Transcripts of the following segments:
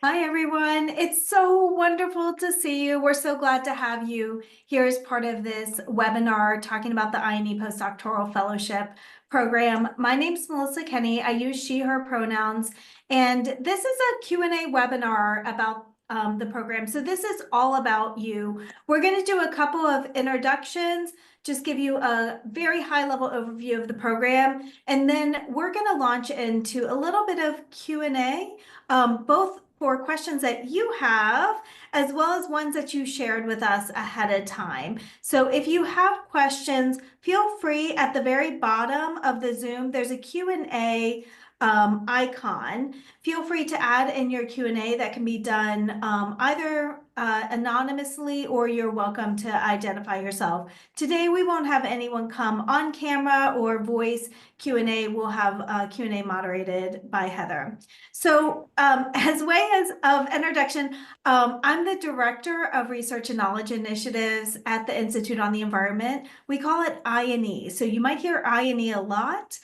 Hi, everyone. It's so wonderful to see you. We're so glad to have you here as part of this webinar talking about the IonE Postdoctoral Fellowship program. My name's Melissa Kenny. I use she, her pronouns, and this is a Q&A webinar about the program. So this is all about you. We're going to do a couple of introductions, just give you a very high-level overview of the program, and then we're going to launch into a little bit of Q&A, both for questions that you have, as well as ones that you shared with us ahead of time. So if you have questions, feel free at the very bottom of the Zoom, there's a Q&A icon. Feel free to add in your Q&A that can be done either anonymously, or you're welcome to identify yourself. Today, we won't have anyone come on camera or voice Q&A. We'll have Q&A moderated by Heather. So as way as of introduction, I'm the Director of Research and Knowledge Initiatives at the Institute on the Environment. We call it IonE. So you might hear IonE a lot.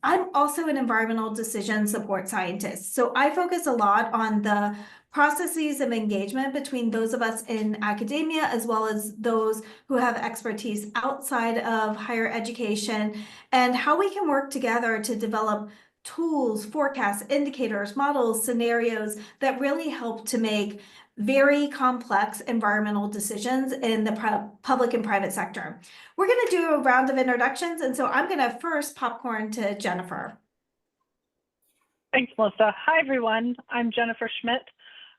I'm also an environmental decision support scientist. So I focus a lot on the processes of engagement between those of us in academia, as well as those who have expertise outside of higher education, and how we can work together to develop tools, forecasts, indicators, models, scenarios that really help to make very complex environmental decisions in the public and private sector. We're going to do a round of introductions, and so I'm going to first popcorn to Jennifer. Thanks, Melissa. Hi, everyone. I'm Jennifer Schmidt.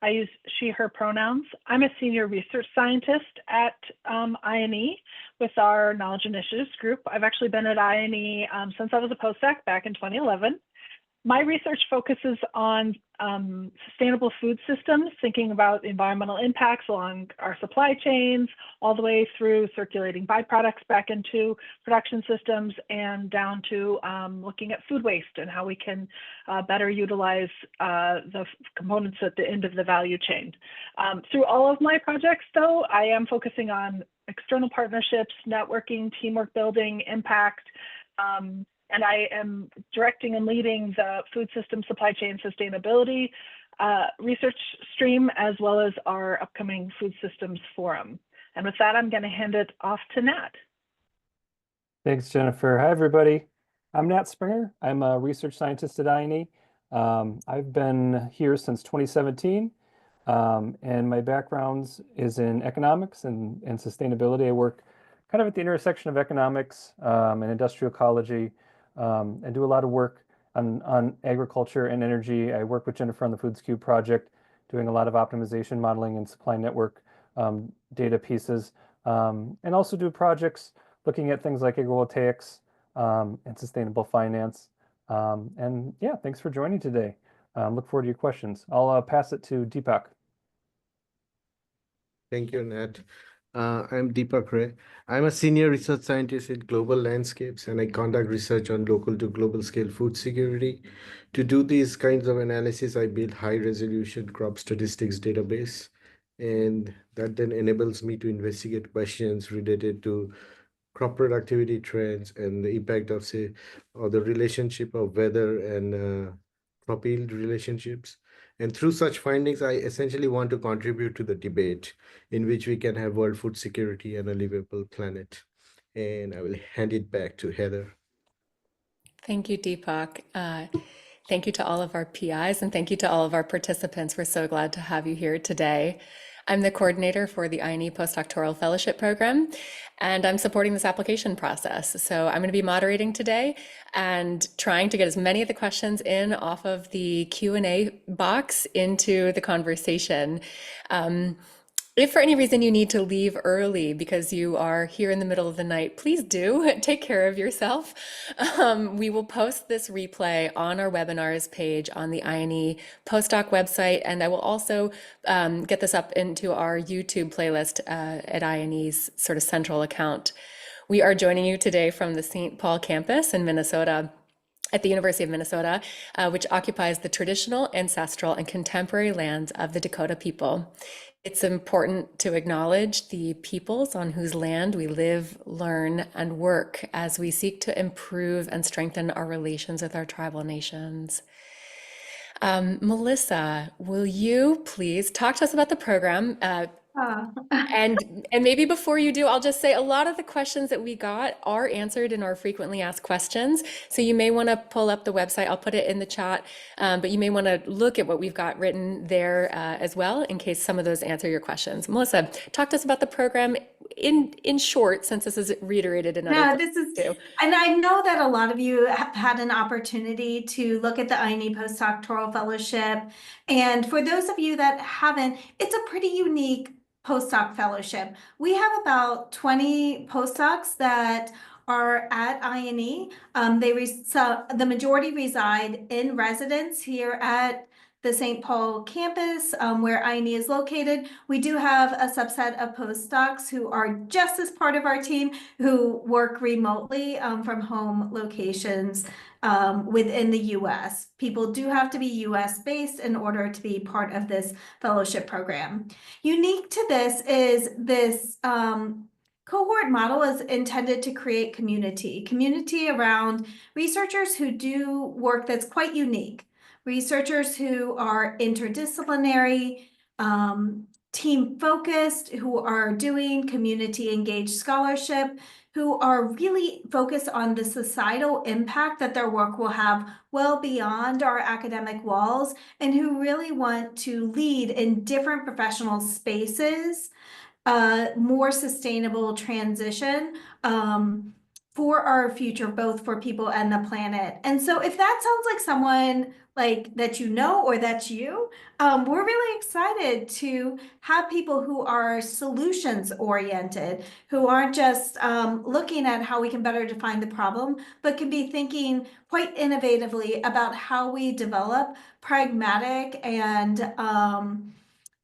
I use she, her pronouns. I'm a senior research scientist at IonE with our Knowledge Initiatives group. I've actually been at IonE since I was a postdoc back in 2011. My research focuses on sustainable food systems, thinking about environmental impacts along our supply chains, all the way through circulating byproducts back into production systems and down to looking at food waste and how we can better utilize the components at the end of the value chain. Through all of my projects, though, I am focusing on external partnerships, networking, teamwork building, impact, and I am directing and leading the food system supply chain sustainability research stream, as well as our upcoming food systems forum. And with that, I'm going to hand it off to Nat. Thanks, Jennifer. Hi, everybody. I'm Nat Springer. I'm a research scientist at IonE. I've been here since 2017, and my background is in economics and sustainability. I work kind of at the intersection of economics and industrial ecology. I do a lot of work on agriculture and energy. I work with Jennifer on the Foods Cube project, doing a lot of optimization modeling and supply network data pieces, and also do projects looking at things like agrivoltaics and sustainable finance. And yeah, thanks for joining today. Look forward to your questions. I'll pass it to Deepak. Thank you, Nat. I'm Deepak Ray. I'm a senior research scientist in global landscapes, and I conduct research on local to global scale food security. To do these kinds of analysis, I build high resolution crop statistics database, and that then enables me to investigate questions related to crop productivity trends and the impact of, say, or the relationship of weather and crop yield relationships. And through such findings, I essentially want to contribute to the debate in which we can have world food security and a livable planet. And I will hand it back to Heather. Thank you, Deepak. Thank you to all of our PIs, and thank you to all of our participants. We're so glad to have you here today. I'm the coordinator for the IonE Postdoctoral Fellowship program, and I'm supporting this application process. So I'm going to be moderating today and trying to get as many of the questions in off of the Q&A box into the conversation. If for any reason you need to leave early because you are here in the middle of the night, please do take care of yourself. We will post this replay on our webinars page on the IonE postdoc website, and I will also get this up into our YouTube playlist at IonE's sort of central account. We are joining you today from the St. Paul campus in Minnesota, at the University of Minnesota, which occupies the traditional, ancestral, and contemporary lands of the Dakota people. It's important to acknowledge the peoples on whose land we live, learn, and work as we seek to improve and strengthen our relations with our tribal nations. Melissa, will you please talk to us about the program? Uh, And maybe before you do, I'll just say a lot of the questions that we got are answered in our frequently asked questions. So you may want to pull up the website. I'll put it in the chat, but you may want to look at what we've got written there as well in case some of those answer your questions. Melissa, talk to us about the program in short, since this is reiterated in other No, places this is, too. and I know that a lot of you have had an opportunity to look at the IonE Postdoctoral Fellowship. And for those of you that haven't, it's a pretty unique postdoc fellowship. We have about 20 postdocs that are at IonE. So the majority reside in residence here at the St. Paul campus, where IonE is located. We do have a subset of postdocs who are just as part of our team who work remotely from home locations within the US. People do have to be US based in order to be part of this fellowship program. Unique to this is this cohort model is intended to create community around researchers who do work that's quite unique. Researchers who are interdisciplinary, team focused, who are doing community engaged scholarship, who are really focused on the societal impact that their work will have well beyond our academic walls, and who really want to lead in different professional spaces, more sustainable transition for our future, both for people and the planet. And so if that sounds like someone like that, or that's you, we're really excited to have people who are solutions oriented, who aren't just looking at how we can better define the problem, but can be thinking quite innovatively about how we develop pragmatic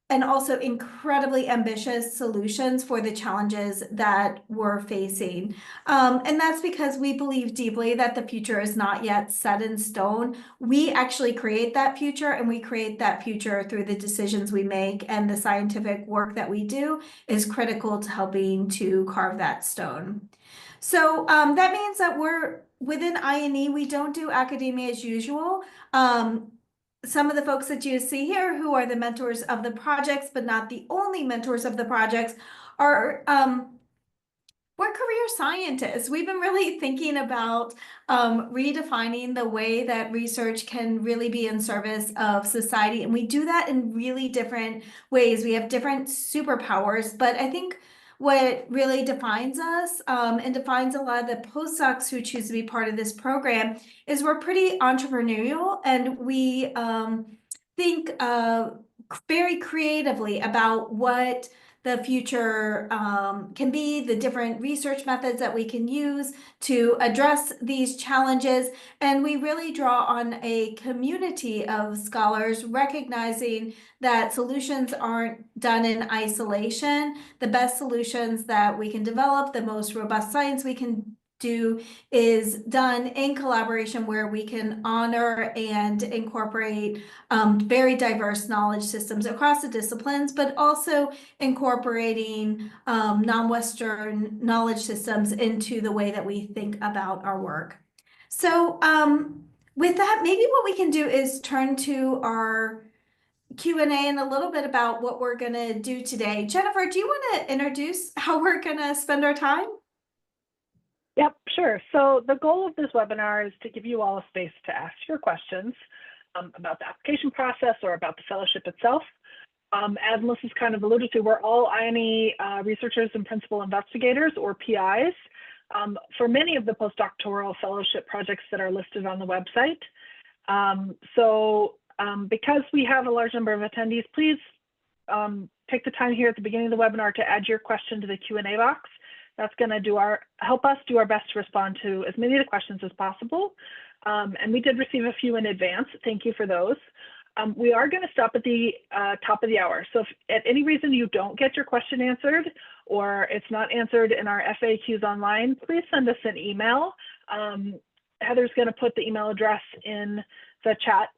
and also incredibly ambitious solutions for the challenges that we're facing. And that's because we believe deeply that the future is not yet set in stone. We actually create that future, and we create that future through the decisions we make, and the scientific work that we do is critical to helping to carve that stone. So that means that we're within IonE, we don't do academia as usual. Some of the folks that you see here who are the mentors of the projects, but not the only mentors of the projects, are we're career scientists. We've been really thinking about redefining the way that research can really be in service of society. And we do that in really different ways. We have different superpowers, but I think what really defines us and defines a lot of the postdocs who choose to be part of this program is we're pretty entrepreneurial, and we think very creatively about what the future can be, the different research methods that we can use to address these challenges. And we really draw on a community of scholars, recognizing that solutions aren't done in isolation. The best solutions that we can develop, the most robust science we can do, is done in collaboration, where we can honor and incorporate very diverse knowledge systems across the disciplines, but also incorporating non-Western knowledge systems into the way that we think about our work. So with that, maybe what we can do is turn to our Q&A and a little bit about what we're going to do today. Jennifer, do you want to introduce how we're going to spend our time? Yep, sure. So the goal of this webinar is to give you all a space to ask your questions about the application process or about the fellowship itself. As Melissa's kind of alluded to, we're all IonE researchers and principal investigators, or PIs, for many of the postdoctoral fellowship projects that are listed on the website. Because we have a large number of attendees, please take the time here at the beginning of the webinar to add your question to the Q&A box. That's going to help us do our best to respond to as many of the questions as possible. And we did receive a few in advance. Thank you for those. We are going to stop at the top of the hour. So if at any reason you don't get your question answered, or it's not answered in our FAQs online, please send us an email. Heather's going to put the email address in the chat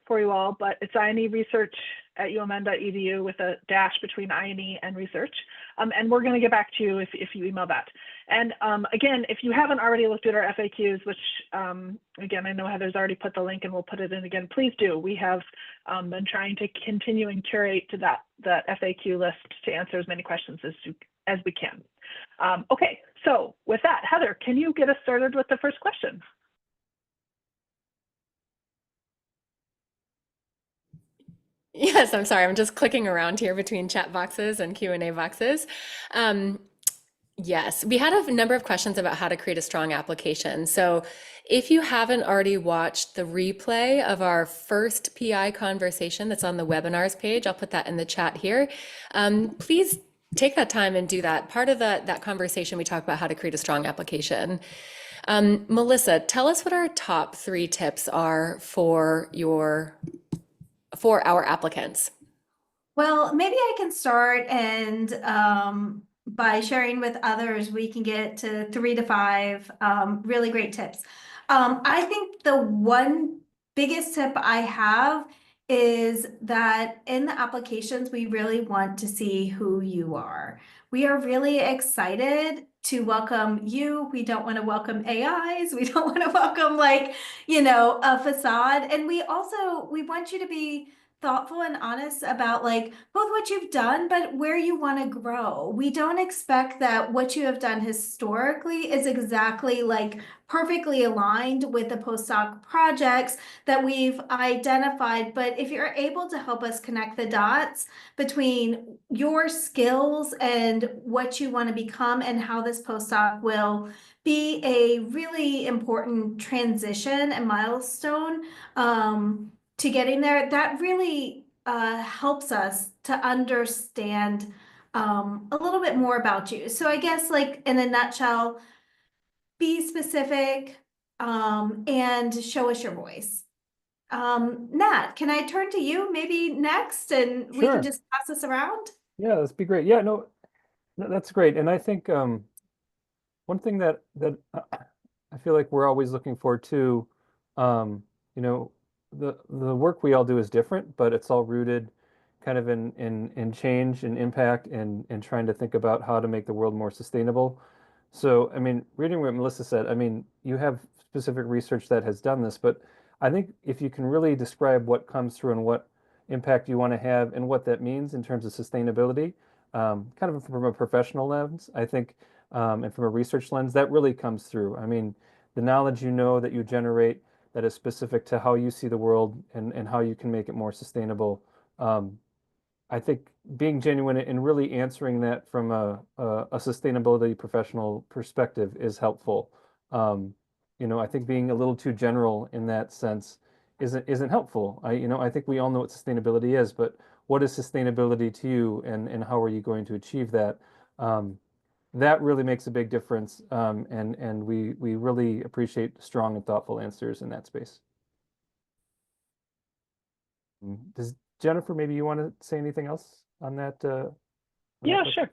for you all, but it's IonE Research @umn.edu with a dash between INE and research. And we're going to get back to you if you email that. And again, if you haven't already looked at our FAQs, which again, I know Heather's already put the link and we'll put it in again, please do. We have been trying to continue and curate to that FAQ list to answer as many questions as we can. Okay, so with that, Heather, can you get us started with the first question? Yes, I'm sorry. I'm just clicking around here between chat boxes and Q&A boxes. Yes, we had a number of questions about how to create a strong application. So if you haven't already watched the replay of our first PI conversation that's on the webinars page, I'll put that in the chat here. Please take that time and do that. Part of that conversation, we talk about how to create a strong application. Melissa, tell us what our top 3 tips are for our applicants. Well, maybe I can start, and by sharing with others, we can get to 3 to 5 really great tips. I think the one biggest tip I have is that in the applications, we really want to see who you are. We are really excited to welcome you. We don't want to welcome AIs. We don't want to welcome a facade. And we want you to be thoughtful and honest about both what you've done, but where you want to grow. We don't expect that what you have done historically is exactly perfectly aligned with the postdoc projects that we've identified. But if you're able to help us connect the dots between your skills and what you want to become and how this postdoc will be a really important transition and milestone to getting there, that really helps us to understand a little bit more about you. So I guess in a nutshell, be specific and show us your voice. Nat, can I turn to you maybe next, and we Sure. can just pass this around? Yeah, that'd be great. Yeah, no, that's great. And I think one thing that I feel like we're always looking for too, you know, the work we all do is different, but it's all rooted kind of in change and impact and trying to think about how to make the world more sustainable. So, I mean, reading what Melissa said, I mean, you have specific research that has done this, but I think if you can really describe what comes through and what impact you want to have and what that means in terms of sustainability, kind of from a professional lens, I think, and from a research lens, that really comes through. I mean, the knowledge that you generate that is specific to how you see the world and how you can make it more sustainable. I think being genuine and really answering that from a sustainability professional perspective is helpful. I think being a little too general in that sense isn't helpful. I think we all know what sustainability is, but what is sustainability to you, and how are you going to achieve that? That really makes a big difference, and we really appreciate strong and thoughtful answers in that space. Does Jennifer, maybe you want to say anything else on that? Yeah, sure.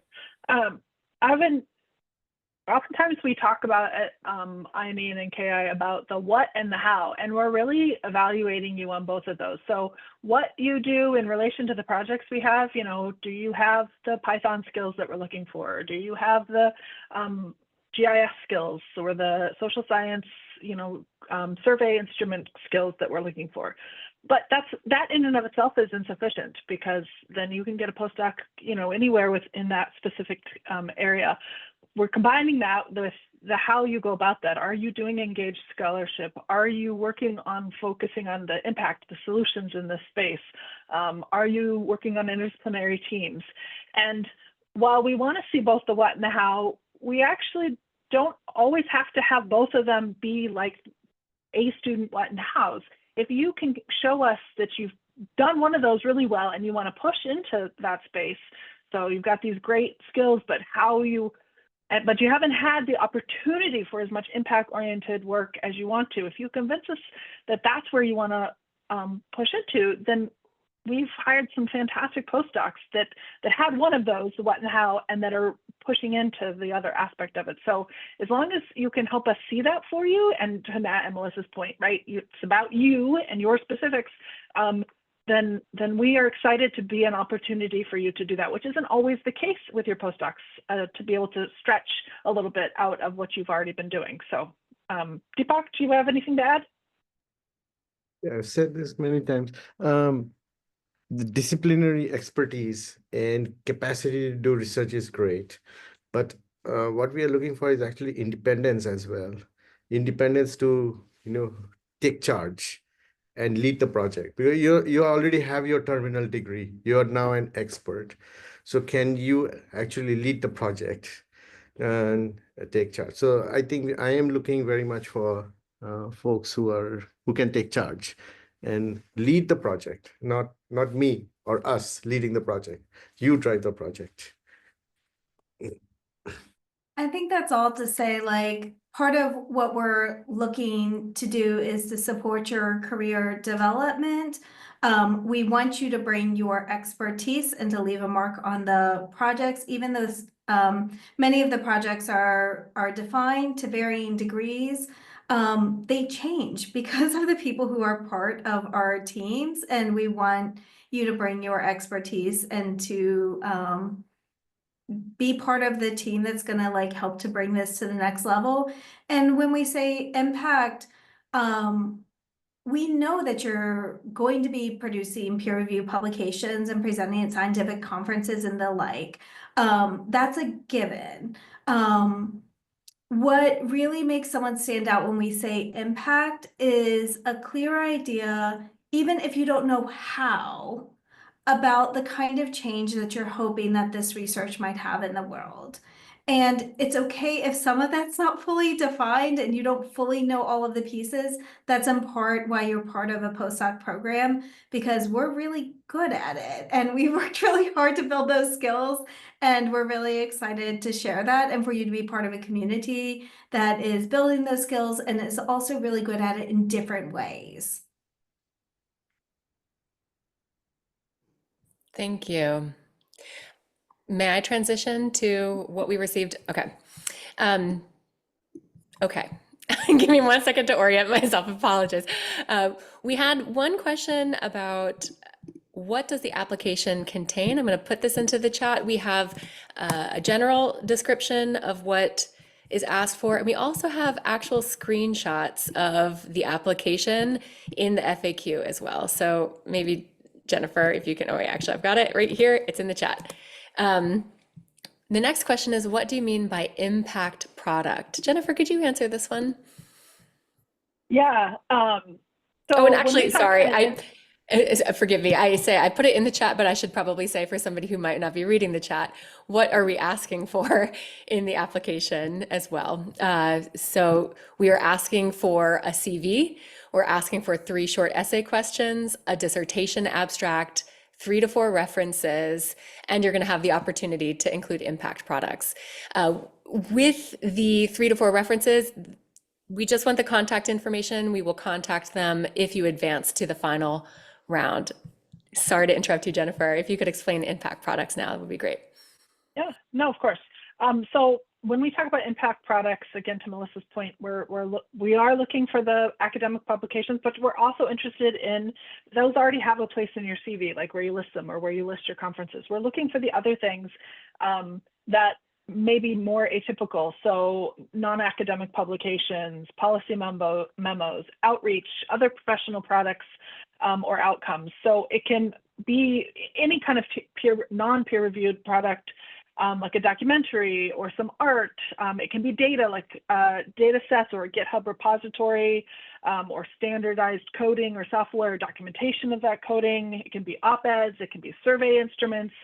Oftentimes we talk about at IonE and NKI about the what and the how, and we're really evaluating you on both of those. So what you do in relation to the projects we have, do you have the Python skills that we're looking for? Do you have the GIS skills or the social science, survey instrument skills that we're looking for? But that in and of itself is insufficient, because then you can get a postdoc, anywhere within that specific area. We're combining that with the how you go about that. Are you doing engaged scholarship? Are you working on focusing on the impact, the solutions in this space? Are you working on interdisciplinary teams? And while we want to see both the what and the how, we actually don't always have to have both of them be like a student what and hows. If you can show us that you've done one of those really well and you want to push into that space, so you've got these great skills, but you haven't had the opportunity for as much impact-oriented work as you want to. If you convince us that that's where you want to push into, then we've hired some fantastic postdocs that had one of those, the what and how, and that are pushing into the other aspect of it. So as long as you can help us see that for you, and to Matt and Melissa's point, right, it's about you and your specifics, then we are excited to be an opportunity for you to do that, which isn't always the case with your postdocs, to be able to stretch a little bit out of what you've already been doing. So Deepak, do you have anything to add? Yeah, I've said this many times. The disciplinary expertise and capacity to do research is great, but what we are looking for is actually independence as well. Independence to, take charge and lead the project, because you already have your terminal degree. You are now an expert. So can you actually lead the project and take charge? So I think I am looking very much for folks who can take charge and lead the project, not me or us leading the project. You drive the project. I think that's all to say, like, part of what we're looking to do is to support your career development. We want you to bring your expertise and to leave a mark on the projects, even though many of the projects are defined to varying degrees. They change because of the people who are part of our teams, and we want you to bring your expertise and to be part of the team that's gonna like help to bring this to the next level. And when we say impact, we know that you're going to be producing peer-reviewed publications and presenting at scientific conferences and the like. That's a given. What really makes someone stand out when we say impact is a clear idea, even if you don't know how, about the kind of change that you're hoping that this research might have in the world. And it's okay if some of that's not fully defined and you don't fully know all of the pieces. That's in part why you're part of a postdoc program, because we're really good at it and we worked really hard to build those skills. And we're really excited to share that and for you to be part of a community that is building those skills and is also really good at it in different ways. Thank you. May I transition to what we received? Okay. Okay. Give me 1 second to orient myself. Apologize. We had one question about what does the application contain? I'm going to put this into the chat. We have a general description of what is asked for, and we also have actual screenshots of the application in the FAQ as well. So maybe Jennifer, if you can, oh, actually, I've got it right here. It's in the chat. The next question is, what do you mean by impact product? Jennifer, could you answer this one? Yeah. Oh, and actually, sorry, forgive me. I put it in the chat, but I should probably say, for somebody who might not be reading the chat, what are we asking for in the application as well? So we are asking for a CV. We're asking for 3 short essay questions, a dissertation abstract, 3 to 4 references, and you're going to have the opportunity to include impact products. With the 3 to 4 references, we just want the contact information. We will contact them if you advance to the final round. Sorry to interrupt you, Jennifer. If you could explain impact products now, it would be great. Yeah, no, of course. So when we talk about impact products, again, to Melissa's point, we are looking for the academic publications, but we're also interested in those already have a place in your CV, like where you list them or where you list your conferences. We're looking for the other things that may be more atypical. So non-academic publications, policy memos, outreach, other professional products or outcomes. So it can be any kind of non-peer-reviewed product, like a documentary or some art. It can be data, like data sets or a GitHub repository, or standardized coding or software documentation of that coding. It can be op-eds, it can be survey instruments.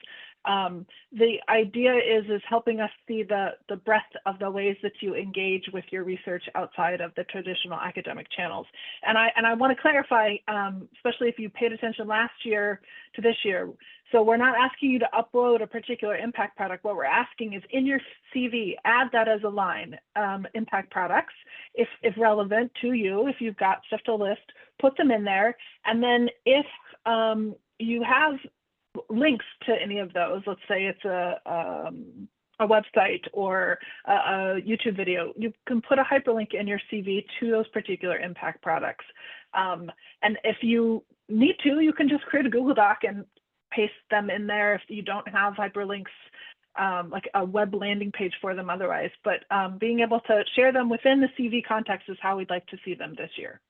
The idea is helping us see the breadth of the ways that you engage with your research outside of the traditional academic channels. And I want to clarify, especially if you paid attention last year to this year. So we're not asking you to upload a particular impact product. What we're asking is in your CV, add that as a line, impact products, if relevant to you, if you've got stuff to list, put them in there. And then if you have links to any of those, let's say it's a website or a YouTube video, you can put a hyperlink in your CV to those particular impact products. And if you need to, you can just create a Google Doc and paste them in there if you don't have hyperlinks, like a web landing page for them otherwise. But being able to share them within the CV context is how we'd like to see them this year.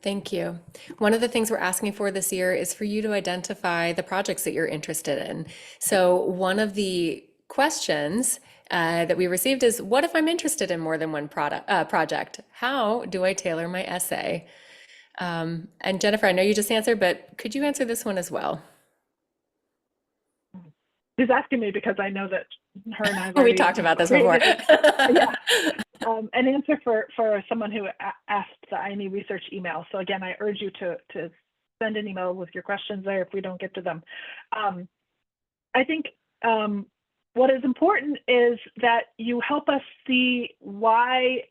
Thank you. One of the things we're asking for this year is for you to identify the projects that you're interested in. So one of the questions that we received is, what if I'm interested in more than one project? How do I tailor my essay? And Jennifer, I know you just answered, but could you answer this one as well? She's asking me because I know that her and I have We already talked about this before. Yeah. An answer for someone who asked the IonE research email. So again, I urge you to send an email with your questions there if we don't get to them. I think what is important is that you help us see why,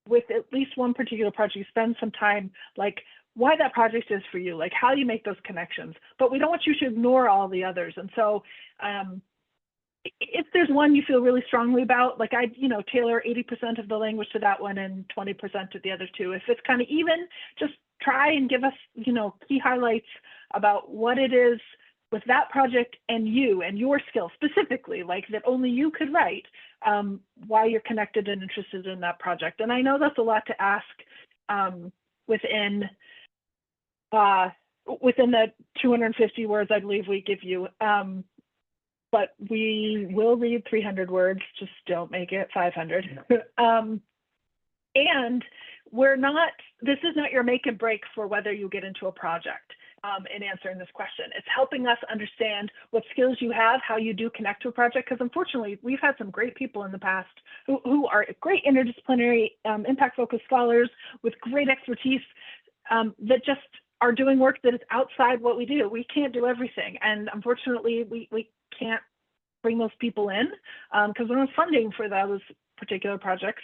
with at least one particular project, you spend some time, like why that project is for you, like how you make those connections. But we don't want you to ignore all the others. And so if there's one you feel really strongly about, like I, tailor 80% of the language to that one and 20% to the other two. If it's kind of even, just try and give us, key highlights about what it is with that project and you and your skill specifically, like that only you could write, why you're connected and interested in that project. And I know that's a lot to ask within the 250 words I believe we give you. But we will read 300 words, just don't make it 500. And this is not your make and break for whether you get into a project in answering this question. It's helping us understand what skills you have, how you do connect to a project, because unfortunately, we've had some great people in the past who are great interdisciplinary impact-focused scholars with great expertise that just are doing work that is outside what we do. We can't do everything. And unfortunately, we can't bring those people in because we don't have funding for those particular projects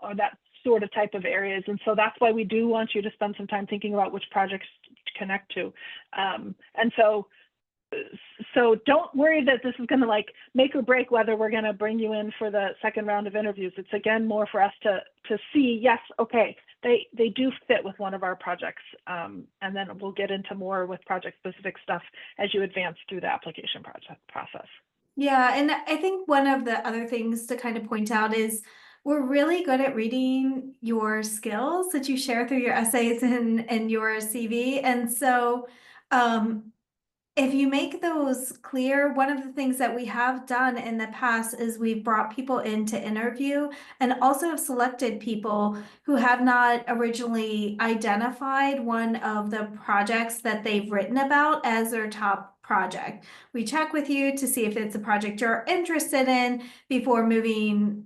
or that sort of type of areas. And so that's why we do want you to spend some time thinking about which projects to connect to. And so don't worry that this is going to like make or break whether we're going to bring you in for the second round of interviews. It's again more for us to see, yes, okay, they do fit with one of our projects. And then we'll get into more with project specific stuff as you advance through the application process. Yeah, and I think one of the other things to kind of point out is we're really good at reading your skills that you share through your essays and your CV. And so if you make those clear, one of the things that we have done in the past is we've brought people in to interview and also have selected people who have not originally identified one of the projects that they've written about as their top project. We check with you to see if it's a project you're interested in before moving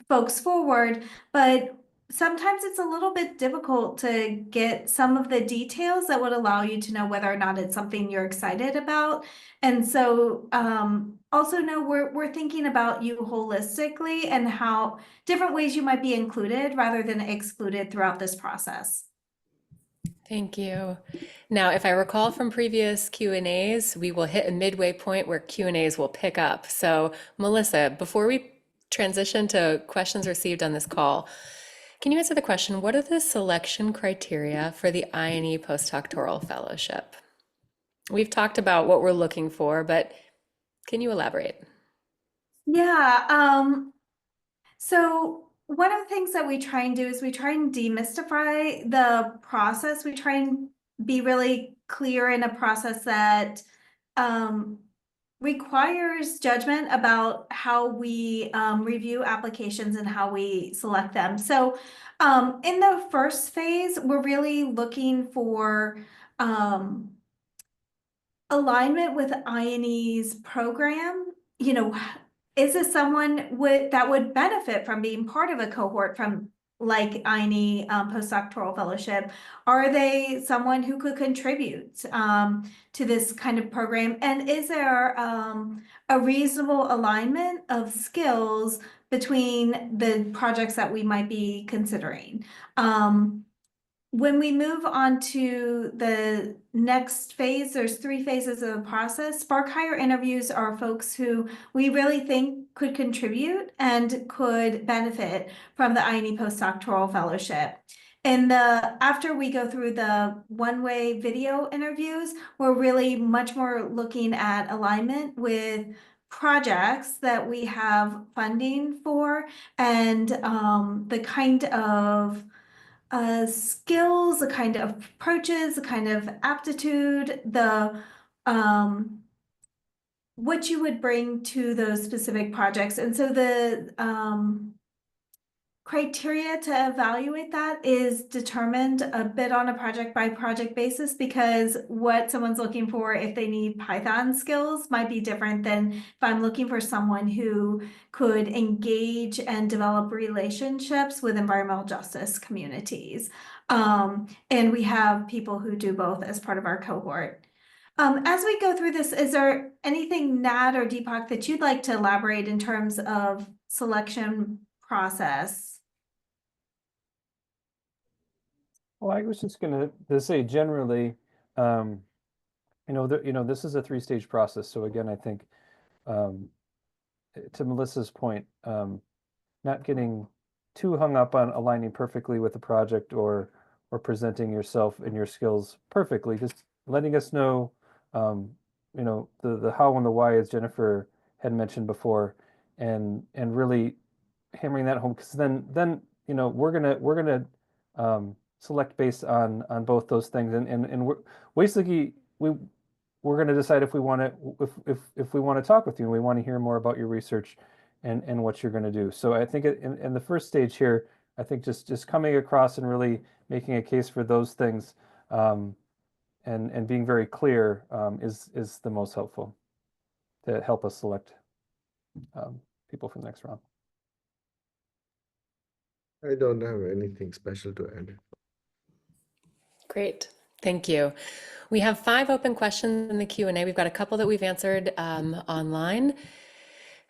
folks forward, but sometimes it's a little bit difficult to get some of the details that would allow you to know whether or not it's something you're excited about. And so also know we're thinking about you holistically and how different ways you might be included rather than excluded throughout this process. Thank you. Now, if I recall from previous Q&As, we will hit a midway point where Q&As will pick up. So Melissa, before we transition to questions received on this call, can you answer the question, what are the selection criteria for the IonE Postdoctoral Fellowship? We've talked about what we're looking for, but can you elaborate? Yeah, so one of the things that we try and do is we try and demystify the process. We try and be really clear in a process that requires judgment about how we review applications and how we select them. So in the first phase, we're really looking for alignment with IonE's program. Is this someone that would benefit from being part of a cohort from like IonE Postdoctoral Fellowship? Are they someone who could contribute to this kind of program? And is there a reasonable alignment of skills between the projects that we might be considering? When we move on to the next phase, there's 3 phases of the process. Spark hire interviews are folks who we really think could contribute and could benefit from the IonE Postdoctoral Fellowship. After we go through the one-way video interviews, we're really much more looking at alignment with projects that we have funding for and the kind of skills, the kind of approaches, the kind of aptitude, what you would bring to those specific projects. And so the criteria to evaluate that is determined a bit on a project by project basis, because what someone's looking for if they need Python skills might be different than if I'm looking for someone who could engage and develop relationships with environmental justice communities. And we have people who do both as part of our cohort. As we go through this, is there anything, Nat or Deepak, that you'd like to elaborate in terms of selection process? Well, I was just going to say generally, this is a three-stage process. So again, I think to Melissa's point, not getting too hung up on aligning perfectly with the project or presenting yourself and your skills perfectly, just letting us know, the how and the why, as Jennifer had mentioned before, and really hammering that home, because then we're gonna select based on both those things, and we're basically we're going to decide if we want to if we want to talk with you and we want to hear more about your research and what you're going to do. So I think in the first stage here, I think just coming across and really making a case for those things, and being very clear, is the most helpful to help us select people for the next round. I don't have anything special to add. Great, thank you. We have 5 open questions in the Q&A. We've got a couple that we've answered online,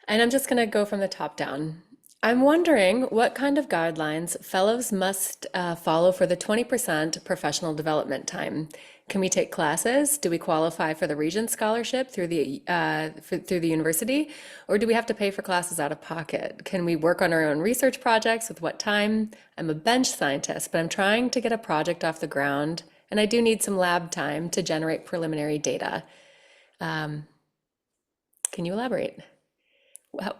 and I'm just going to go from the top down. I'm wondering what kind of guidelines fellows must follow for the 20% professional development time. Can we take classes? Do we qualify for the Regent Scholarship through the university? Or do we have to pay for classes out of pocket? Can we work on our own research projects with what time? I'm a bench scientist, but I'm trying to get a project off the ground, and I do need some lab time to generate preliminary data. Can you elaborate?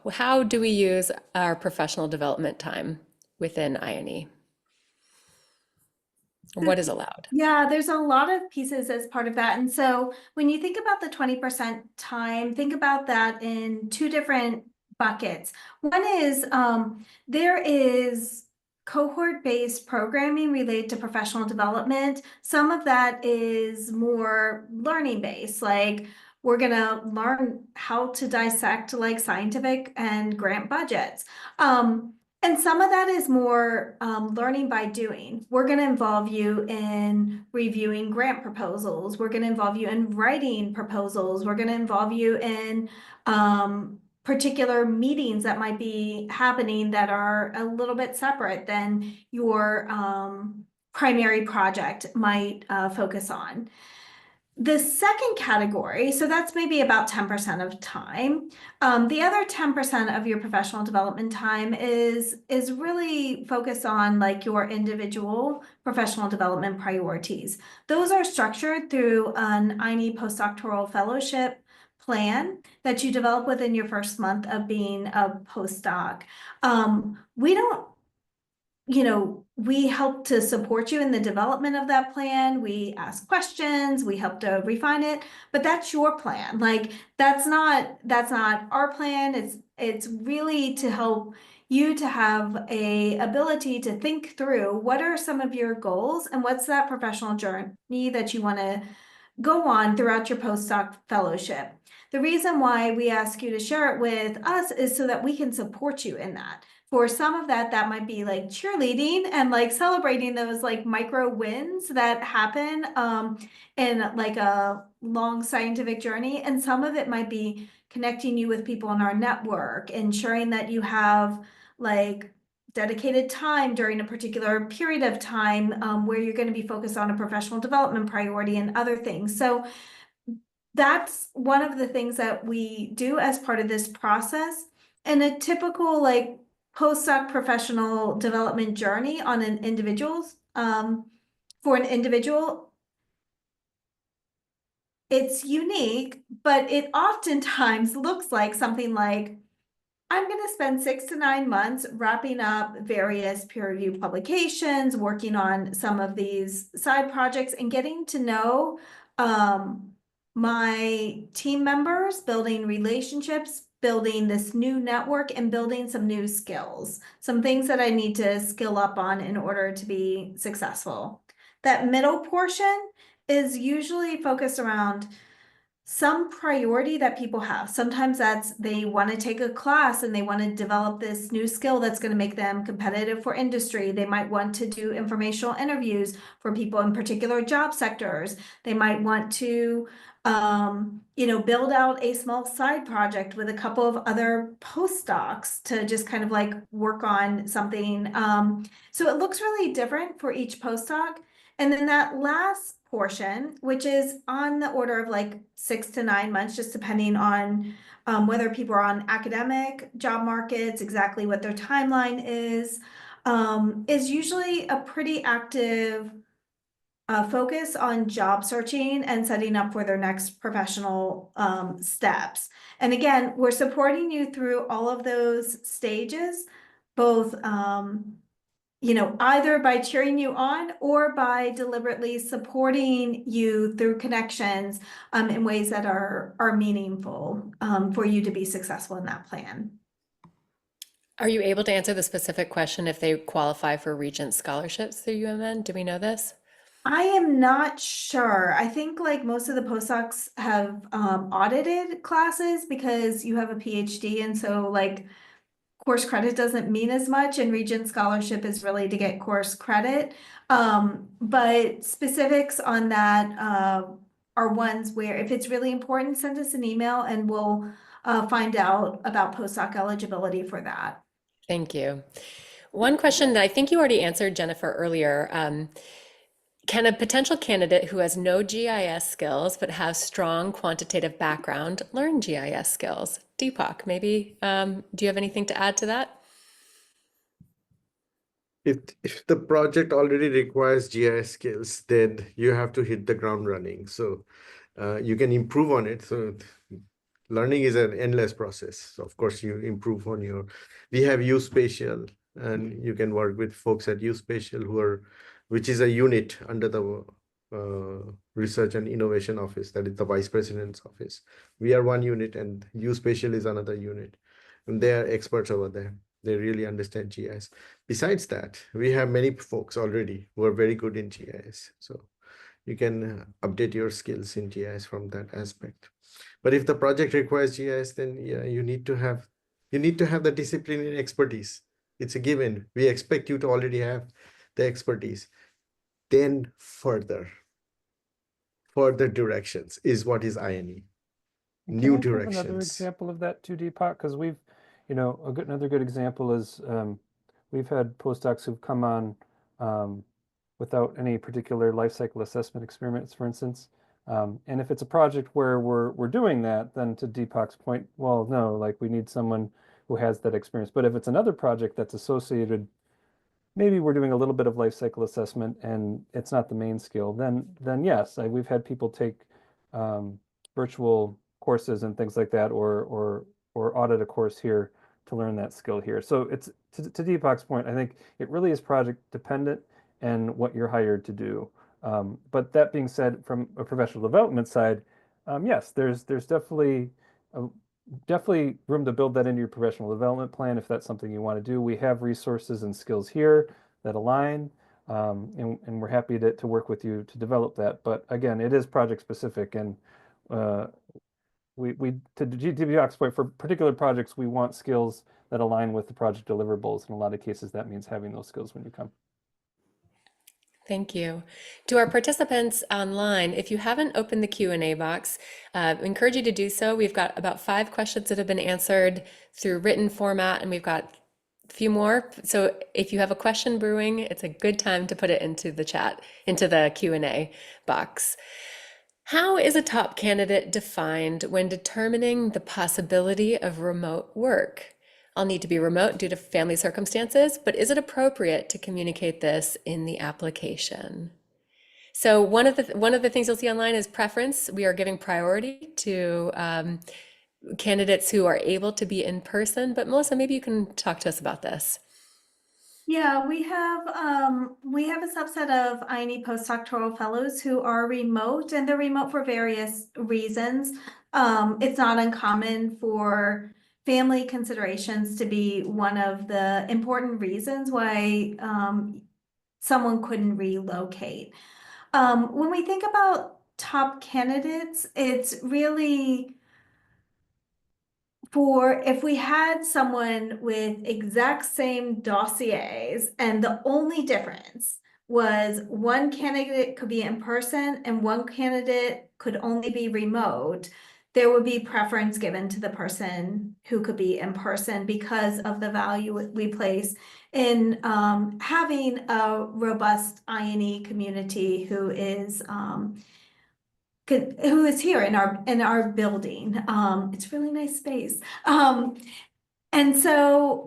How do we use our professional development time within IonE? What is allowed? Yeah, there's a lot of pieces as part of that. And so when you think about the 20% time, think about that in 2 different buckets. One is there is cohort-based programming related to professional development. Some of that is more learning-based, like we're gonna learn how to dissect like scientific and grant budgets. And some of that is more learning by doing. We're going to involve you in reviewing grant proposals. We're going to involve you in writing proposals. We're going to involve you in particular meetings that might be happening that are a little bit separate than your primary project might focus on. The second category, so that's maybe about 10% of time. The other 10% of your professional development time is really focused on like your individual professional development priorities. Those are structured through an IonE Postdoctoral Fellowship plan that you develop within your first month of being a postdoc. We don't, we help to support you in the development of that plan. We ask questions, we help to refine it, but that's your plan. Like that's not our plan. It's really to help you to have a ability to think through what are some of your goals and what's that professional journey that you want to go on throughout your postdoc fellowship. The reason why we ask you to share it with us is so that we can support you in that. For some of that might be like cheerleading and like celebrating those like micro wins that happen in like a long scientific journey. And some of it might be connecting you with people in our network, ensuring that you have like dedicated time during a particular period of time where you're going to be focused on a professional development priority and other things. So that's one of the things that we do as part of this process. And a typical like postdoc professional development journey on an individual's for an individual, it's unique, but it oftentimes looks like something like, I'm going to spend 6 to 9 months wrapping up various peer-reviewed publications, working on some of these side projects, and getting to know my team members, building relationships, building this new network, and building some new skills, some things that I need to skill up on in order to be successful. That middle portion is usually focused around some priority that people have. Sometimes that's they want to take a class and they want to develop this new skill that's going to make them competitive for industry. They might want to do informational interviews for people in particular job sectors. They might want to build out a small side project with a couple of other postdocs to just kind of like work on something. So it looks really different for each postdoc. And then that last portion, which is on the order of like 6 to 9 months, just depending on whether people are on academic job markets, exactly what their timeline is usually a pretty active focus on job searching and setting up for their next professional steps. And again, we're supporting you through all of those stages, both either by cheering you on or by deliberately supporting you through connections in ways that are meaningful for you to be successful in that plan. Are you able to answer the specific question if they qualify for Regent scholarships through UMN? Do we know this? I am not sure. I think like most of the postdocs have audited classes because you have a PhD, and so like course credit doesn't mean as much, and Regent scholarship is really to get course credit. But specifics on that are ones where if it's really important, send us an email and we'll find out about postdoc eligibility for that. Thank you. One question that I think you already answered, Jennifer, earlier. Can a potential candidate who has no GIS skills but has strong quantitative background learn GIS skills? Deepak, maybe, do you have anything to add to that? If the project already requires GIS skills, then you have to hit the ground running. So you can improve on it. So learning is an endless process. So of course, you improve on we have USpatial, and you can work with folks at USpatial which is a unit under the Research and Innovation Office, that is the Vice President's office. We are one unit and USpatial is another unit. And they are experts over there. They really understand GIS. Besides that, we have many folks already who are very good in GIS. So you can update your skills in GIS from that aspect. But if the project requires GIS, then yeah, you need to have the disciplinary expertise. It's a given. We expect you to already have the expertise. Then further directions is what is IonE. New directions. Another example of that too, Deepak, because we've, another good example is we've had postdocs who've come on without any particular life cycle assessment experiments, for instance. And if it's a project where we're doing that, then to Deepak's point, well, no, like we need someone who has that experience. But if it's another project that's associated, maybe we're doing a little bit of life cycle assessment and it's not the main skill, then yes, we've had people take virtual courses and things like that, or audit a course here to learn that skill here. So it's to Deepak's point, I think it really is project dependent and what you're hired to do. But that being said, from a professional development side, yes, there's definitely room to build that into your professional development plan if that's something you want to do. We have resources and skills here that align, and we're happy to work with you to develop that. But again, it is project specific, and we to Deepak's point, for particular projects, we want skills that align with the project deliverables. In a lot of cases, that means having those skills when you come. Thank you. To our participants online, if you haven't opened the Q&A box, I encourage you to do so. We've got about 5 questions that have been answered through written format, and we've got a few more. So if you have a question brewing, it's a good time to put it into the chat, into the Q&A box. How is a top candidate defined when determining the possibility of remote work? I'll need to be remote due to family circumstances, but is it appropriate to communicate this in the application? So one of the things you'll see online is preference. We are giving priority to candidates who are able to be in person. But Melissa, maybe you can talk to us about this. Yeah, we have a subset of IonE postdoctoral fellows who are remote, and they're remote for various reasons. It's not uncommon for family considerations to be one of the important reasons why someone couldn't relocate. When we think about top candidates, it's really for if we had someone with exact same dossiers and the only difference was one candidate could be in person and one candidate could only be remote, there would be preference given to the person who could be in person because of the value we place in having a robust IonE community who is here in our building. It's a really nice space. And so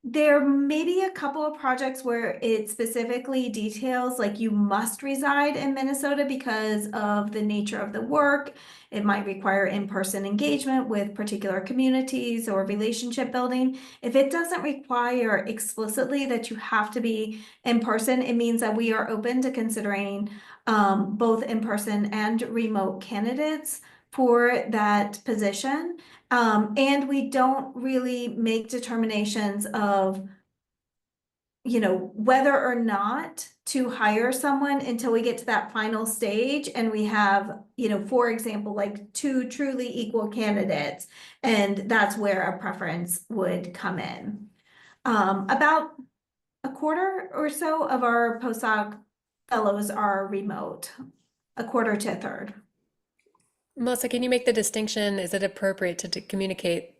there may be a couple of projects where it specifically details like you must reside in Minnesota because of the nature of the work. It might require in-person engagement with particular communities or relationship building. If it doesn't require explicitly that you have to be in person, it means that we are open to considering both in-person and remote candidates for that position. And we don't really make determinations of, whether or not to hire someone until we get to that final stage and we have, for example, like two truly equal candidates, and that's where a preference would come in. About a quarter or so of our postdoc fellows are remote, a quarter to a third. Melissa, can you make the distinction? Is it appropriate to communicate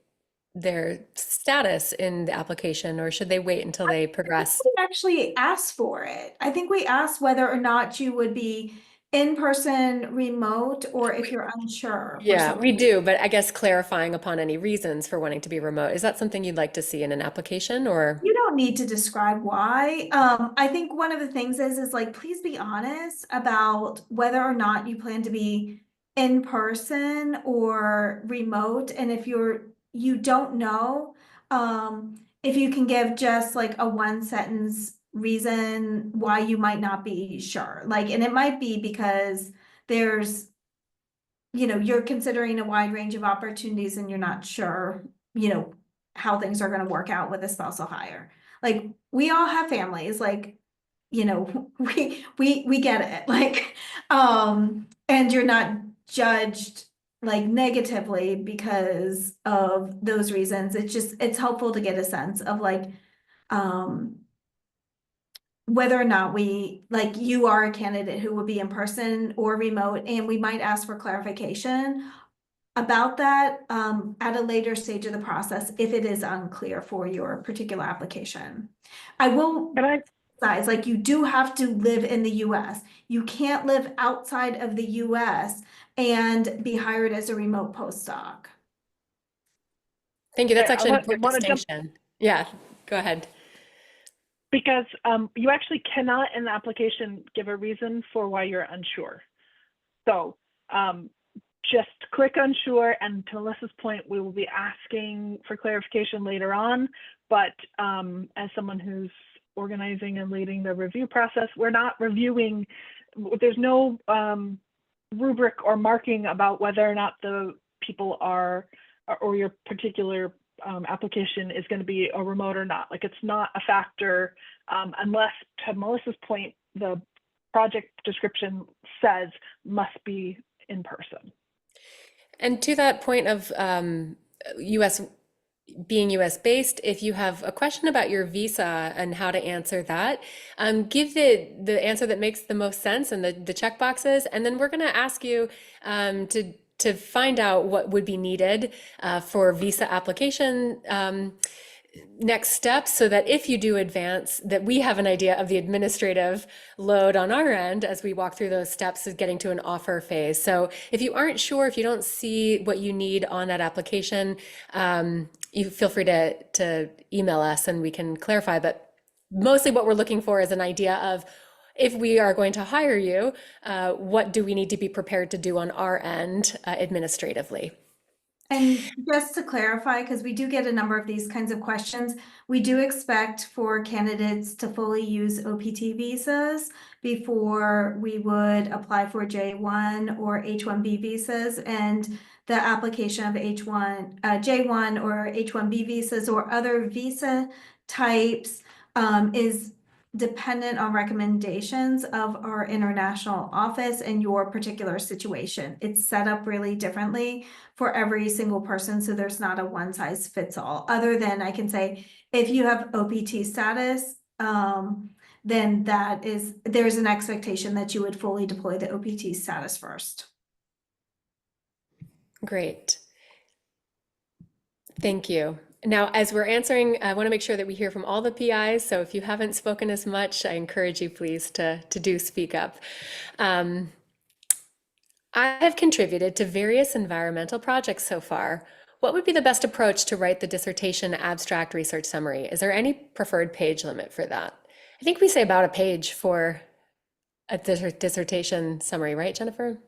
their status in the application, or should they wait until they progress? We actually asked for it. I think we asked whether or not you would be in person, remote, or if you're unsure. Yeah, we do, but I guess clarifying upon any reasons for wanting to be remote, is that something you'd like to see in an application, or? You don't need to describe why. I think one of the things is like, please be honest about whether or not you plan to be in person or remote. And if you don't know, if you can give just like a one sentence reason why you might not be sure. Like, and it might be because there's, you're considering a wide range of opportunities and you're not sure, how things are going to work out with a spousal hire. Like, we all have families, like, we get it. Like, and you're not judged like negatively because of those reasons. It's helpful to get a sense of like, whether or not you are a candidate who would be in person or remote, and we might ask for clarification about that at a later stage of the process if it is unclear for your particular application. I will emphasize, like, you do have to live in the US. You can't live outside of the US and be hired as a remote postdoc. Thank you. That's Okay, actually an important distinction. Yeah, go ahead. Because you actually cannot in the application give a reason for why you're unsure. So just click unsure, and to Melissa's point, we will be asking for clarification later on, but as someone who's organizing and leading the review process, we're not reviewing, there's no rubric or marking about whether or not the people are, or your particular application is going to be a remote or not. Like, it's not a factor unless, to Melissa's point, the project description says must be in person. And to that point of being US based, if you have a question about your visa and how to answer that, give the answer that makes the most sense and the check boxes, and then we're going to ask you to find out what would be needed for visa application next steps so that if you do advance, that we have an idea of the administrative load on our end as we walk through those steps of getting to an offer phase. So if you aren't sure, if you don't see what you need on that application, you feel free to email us and we can clarify. But mostly what we're looking for is an idea of, if we are going to hire you, what do we need to be prepared to do on our end administratively? And just to clarify, because we do get a number of these kinds of questions, we do expect for candidates to fully use OPT visas before we would apply for J1 or H1B visas. And the application of J1 or H1B visas or other visa types is dependent on recommendations of our international office and your particular situation. It's set up really differently for every single person, so there's not a one size fits all. Other than I can say, if you have OPT status, then there's an expectation that you would fully deploy the OPT status first. Great. Thank you. Now, as we're answering, I want to make sure that we hear from all the PIs. So if you haven't spoken as much, I encourage you please to do speak up. I have contributed to various environmental projects so far. What would be the best approach to write the dissertation abstract research summary? Is there any preferred page limit for that? I think we say about a page for a dissertation summary, right, Jennifer?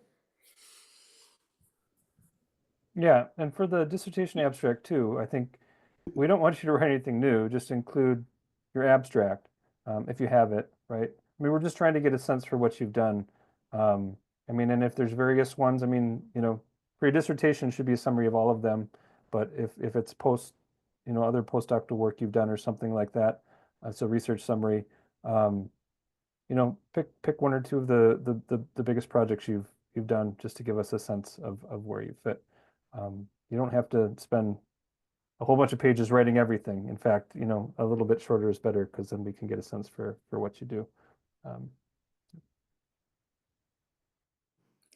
Yeah, and for the dissertation abstract too, I think we don't want you to write anything new, just include your abstract if you have it, right? I mean, we're just trying to get a sense for what you've done. I mean, and if there's various ones, I mean, for your dissertation should be a summary of all of them, but if it's other postdoctoral work you've done or something like that, so research summary, pick one or two of the biggest projects you've done just to give us a sense of where you fit. You don't have to spend a whole bunch of pages writing everything. In fact, a little bit shorter is better because then we can get a sense for what you do.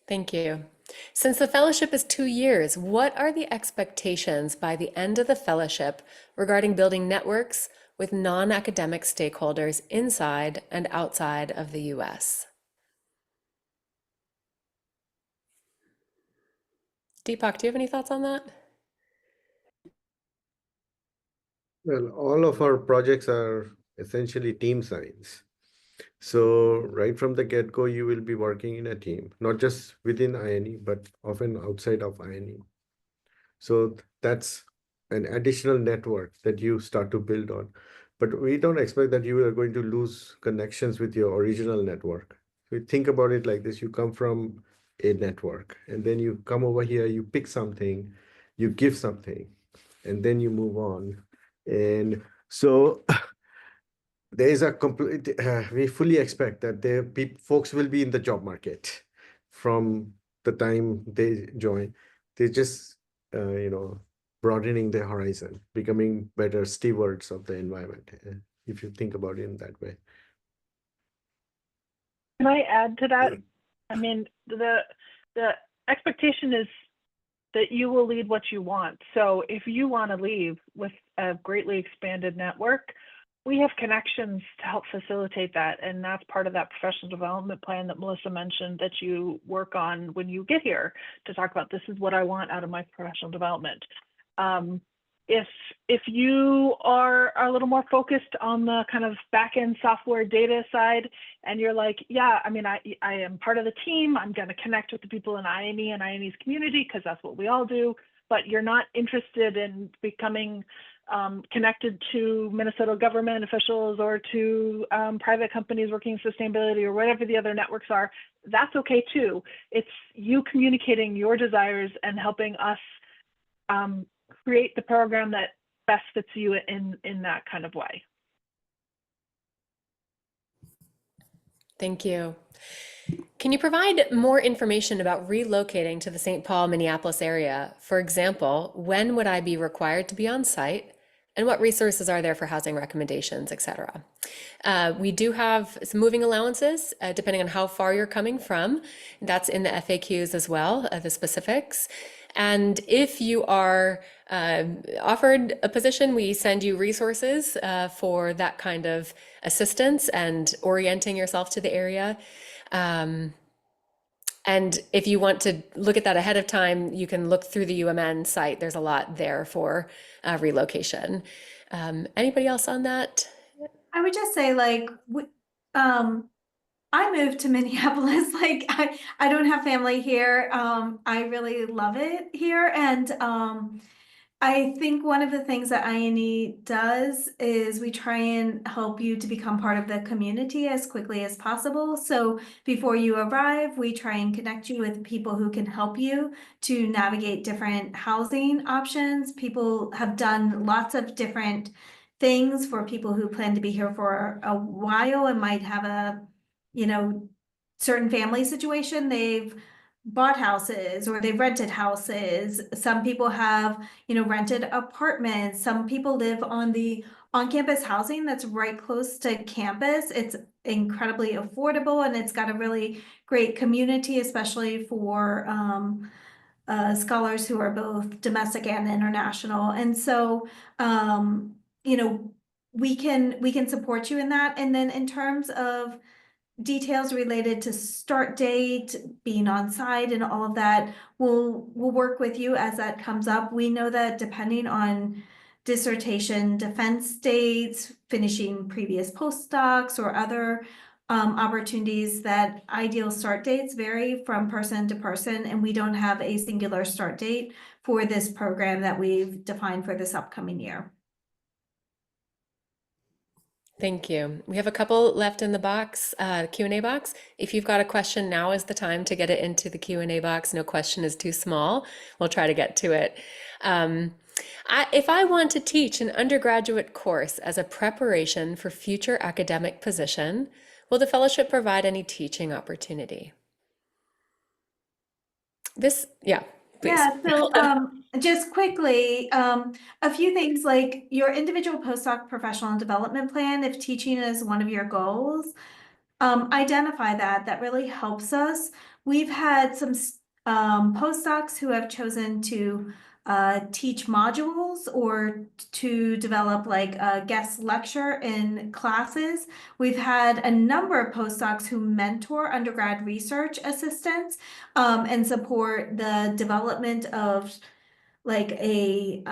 Thank you. Since the fellowship is 2 years, what are the expectations by the end of the fellowship regarding building networks with non-academic stakeholders inside and outside of the US? Deepak, do you have any thoughts on that? Well, all of our projects are essentially team science. So right from the get-go, you will be working in a team, not just within INE, but often outside of INE. So that's an additional network that you start to build on. But we don't expect that you are going to lose connections with your original network. So you think about it like this, you come from a network, and then you come over here, you pick something, you give something, and then you move on. And so there is a complete, we fully expect that folks will be in the job market from the time they join. They just, broadening their horizon, becoming better stewards of the environment, if you think about it in that way. Can I add to that? I mean, the expectation is that you will lead what you want. So if you want to leave with a greatly expanded network, we have connections to help facilitate that. And that's part of that professional development plan that Melissa mentioned that you work on when you get here to talk about, this is what I want out of my professional development. If you are a little more focused on the kind of back-end software data side, and you're like, yeah, I mean, I am part of the team, I'm going to connect with the people in INE and INE's community because that's what we all do, but you're not interested in becoming connected to Minnesota government officials or to private companies working in sustainability or whatever the other networks are, that's okay too. It's you communicating your desires and helping us create the program that best fits you in that kind of way. Thank you. Can you provide more information about relocating to the St. Paul, Minneapolis area? For example, when would I be required to be on site? And what resources are there for housing recommendations, et cetera? We do have some moving allowances, depending on how far you're coming from. That's in the FAQs as well, the specifics. And if you are offered a position, we send you resources for that kind of assistance and orienting yourself to the area. And if you want to look at that ahead of time, you can look through the UMN site. There's a lot there for relocation. Anybody else on that? I would just say I moved to Minneapolis. I don't have family here. I really love it here. And I think one of the things that IonE does is we try and help you to become part of the community as quickly as possible. So before you arrive, we try and connect you with people who can help you to navigate different housing options. People have done lots of different things for people who plan to be here for a while and might have a, certain family situation. They've bought houses or they've rented houses. Some people have, rented apartments. Some people live on the on-campus housing that's right close to campus. It's incredibly affordable and it's got a really great community, especially for scholars who are both domestic and international. And so, we can support you in that. And then in terms of details related to start date, being on site and all of that, we'll work with you as that comes up. We know that depending on dissertation defense dates, finishing previous postdocs or other opportunities, that ideal start dates vary from person to person, and we don't have a singular start date for this program that we've defined for this upcoming year. Thank you. We have a couple left in the box, Q&A box. If you've got a question, now is the time to get it into the Q&A box. No question is too small. We'll try to get to it. If I want to teach an undergraduate course as a preparation for future academic position, will the fellowship provide any teaching opportunity? Yeah. Please. Yeah, so just quickly, a few things like your individual postdoc professional development plan, if teaching is one of your goals, identify that. That really helps us. We've had some postdocs who have chosen to teach modules or to develop like a guest lecture in classes. We've had a number of postdocs who mentor undergrad research assistants and support the development of like a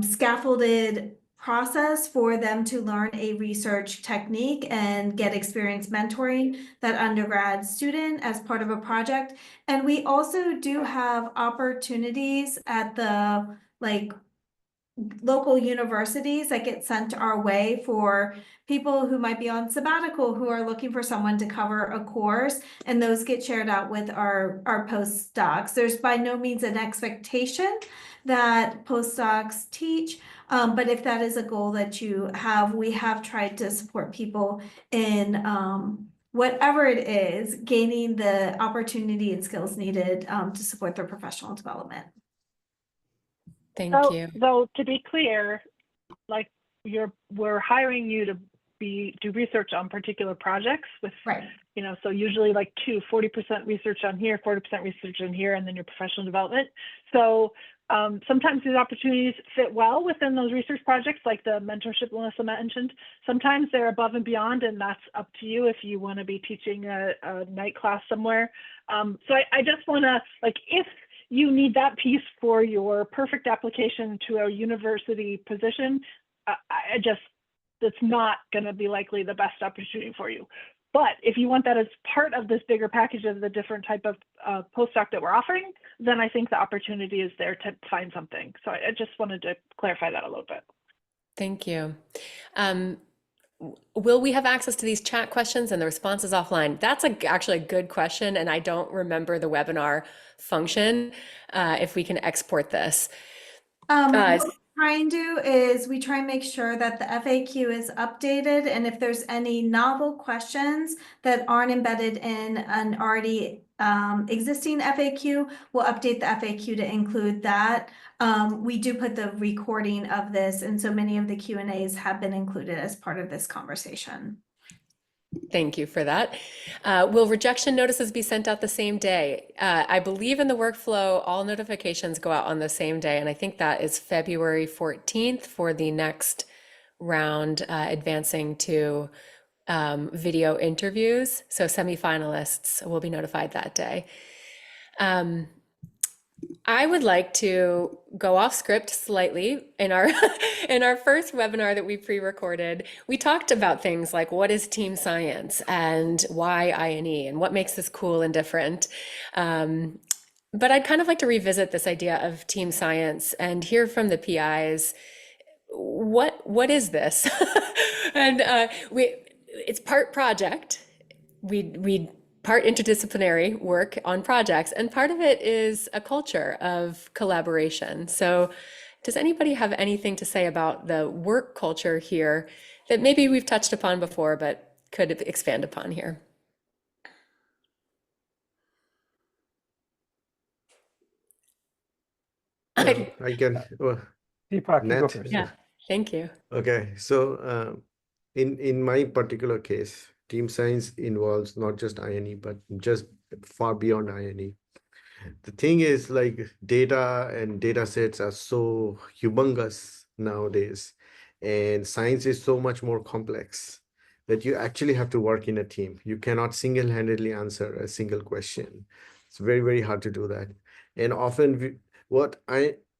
scaffolded process for them to learn a research technique and get experience mentoring that undergrad student as part of a project. And we also do have opportunities at the local universities that get sent our way for people who might be on sabbatical who are looking for someone to cover a course, and those get shared out with our postdocs. There's by no means an expectation that postdocs teach, but if that is a goal that you have, we have tried to support people in whatever it is, gaining the opportunity and skills needed to support their professional development. Thank you. So to be clear, like we're hiring you to do research on particular projects with, Right. So usually like 40% research on here, 40% research on here, and then your professional development. So sometimes these opportunities fit well within those research projects, like the mentorship Melissa mentioned. Sometimes they're above and beyond, and that's up to you if you want to be teaching a night class somewhere. So I just want to, if you need that piece for your perfect application to a university position, it's not going to be likely the best opportunity for you. But if you want that as part of this bigger package of the different type of postdoc that we're offering, then I think the opportunity is there to find something. So I just wanted to clarify that a little bit. Thank you. Will we have access to these chat questions and the responses offline? That's actually a good question, and I don't remember the webinar function. If we can export this. What we try and do is we try and make sure that the FAQ is updated, and if there's any novel questions that aren't embedded in an already existing FAQ, we'll update the FAQ to include that. We do put the recording of this, and so many of the Q&As have been included as part of this conversation. Thank you for that. Will rejection notices be sent out the same day? I believe in the workflow, all notifications go out on the same day, and I think that is February 14th for the next round, advancing to video interviews. So semifinalists will be notified that day. I would like to go off script slightly. In our in our first webinar that we pre-recorded, we talked about things like what is team science and why IonE and what makes this cool and different. But I'd kind of like to revisit this idea of team science and hear from the PIs, what is this? And it's part project. We part interdisciplinary work on projects, and part of it is a culture of collaboration. So does anybody have anything to say about the work culture here that maybe we've touched upon before, but could expand upon here? I can. Deepak, you go Nat? first. Yeah, thank you. Okay, so in my particular case, team science involves not just IonE, but just far beyond IonE. The thing is, like, data and data sets are so humongous nowadays, and science is so much more complex that you actually have to work in a team. You cannot single-handedly answer a single question. It's very, very hard to do that. And often